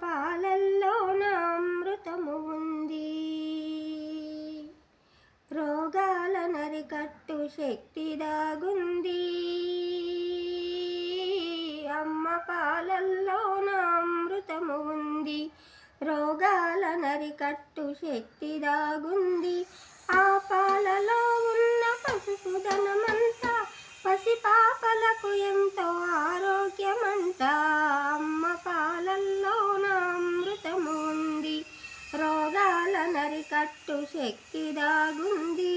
పాలల్లోన అమృతము ఉంది. రోగాల నరికట్టు శక్తి దాగుంది. అమ్మ పాలల్లోన అమృతము ఉంది. రోగాల నరికట్టు శక్తి దాగుంది. ఆ పాలలో ఉన్న పసుపుదనమంతా పసిపాపలకు ఎంతో ఆరోగ్యమంట. అమ్మ పాలల్లోన అమృతము ఉంది. రోగాల నరికట్టు శక్తి దాగుంది.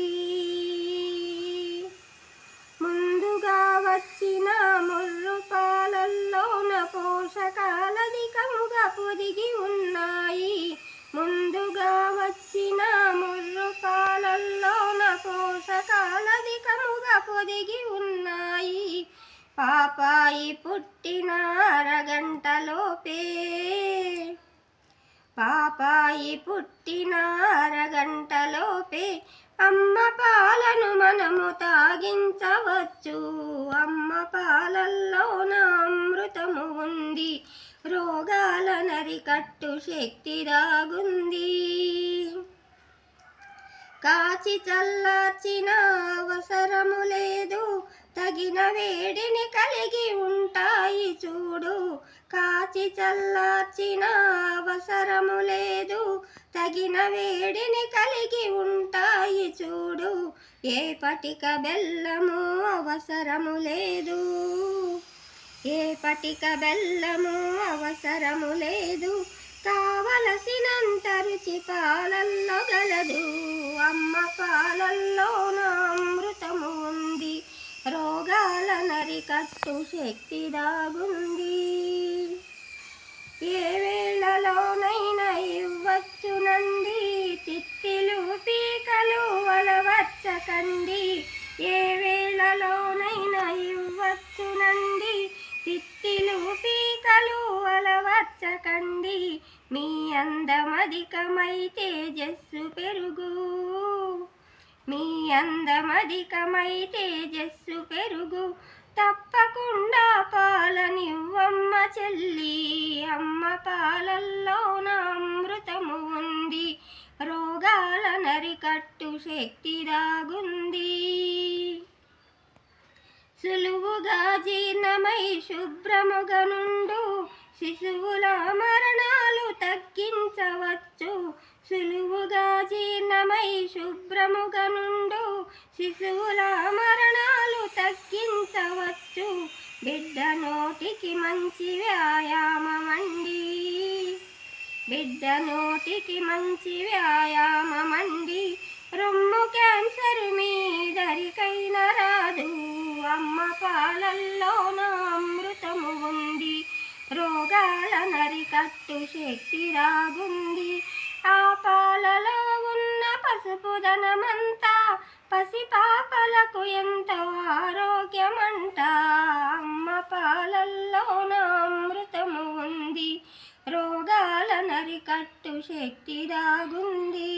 ముందుగా వచ్చిన ముర్రు పాలల్లోన పోషకాలధికముగా పొదిగి ఉన్నాయి. ముందుగా వచ్చిన ముర్రు పాలల్లోన పోషకాలధికముగా పొదిగి ఉన్నాయి. పాపాయి పుట్టిన అరగంటలోపే అమ్మ పాలను మనము తాగించవచ్చు. అమ్మ పాలల్లోన అమృతము ఉంది. రోగాల నరికట్టు శక్తి దాగుంది. కాచి చల్లార్చిన అవసరము లేదు, తగిన వేడిని కలిగి ఉంటాయి చూడు. కాచి చల్లార్చిన అవసరము లేదు, తగిన వేడిని కలిగి ఉంటాయి చూడు. ఏ పటిక బెల్లము అవసరము లేదు, ఏ పటిక బెల్లము అవసరము లేదు. కావలసినంత రుచి పాలల్లో గలదు. అమ్మ పాలల్లోన అమృతము ఉంది. రోగాల నరికట్టు శక్తి దాగుంది. ఏ వేళలోనైనా ఇవ్వచ్చునండి, తిత్తిలు పీకలు వలవచ్చకండి. ఏ వేళలోనైనా ఇవ్వచ్చునండి, తిత్తిలు పీకలు వలవచ్చకండి. మీ అందమధికమై తేజస్సు పెరుగు, మీ అందమధికమై తేజస్సు పెరుగు. తప్పకుండా పాలనివ్వమ్మ చెల్లి. అమ్మ పాలల్లోన అమృతము ఉంది. రోగాల నరికట్టు శక్తి దాగుంది. సులువుగా జీర్ణమై శుభ్రముగా నుండు శిశువుల మరణాలు తగ్గించవచ్చు. సులువుగా జీర్ణమై శుభ్రముగా నుండు శిశువుల మరణాలు తగ్గించవచ్చు. బిడ్డ నోటికి మంచి వ్యాయామమండి, బిడ్డ నోటికి మంచి వ్యాయామమండి. రొమ్ము క్యాన్సర్ మీదరికైన రాదు. అమ్మ పాలల్లోన అమృతము ఉంది. రోగాల నరికట్టు శక్తి దాగుంది. ఆ పాలలో ఉన్న పసుపుదనమంతా పసిపాపలకు ఎంతో ఆరోగ్యమంట. అమ్మ పాలల్లోన అమృతము ఉంది. రోగాల నరికట్టు శక్తి దాగుంది.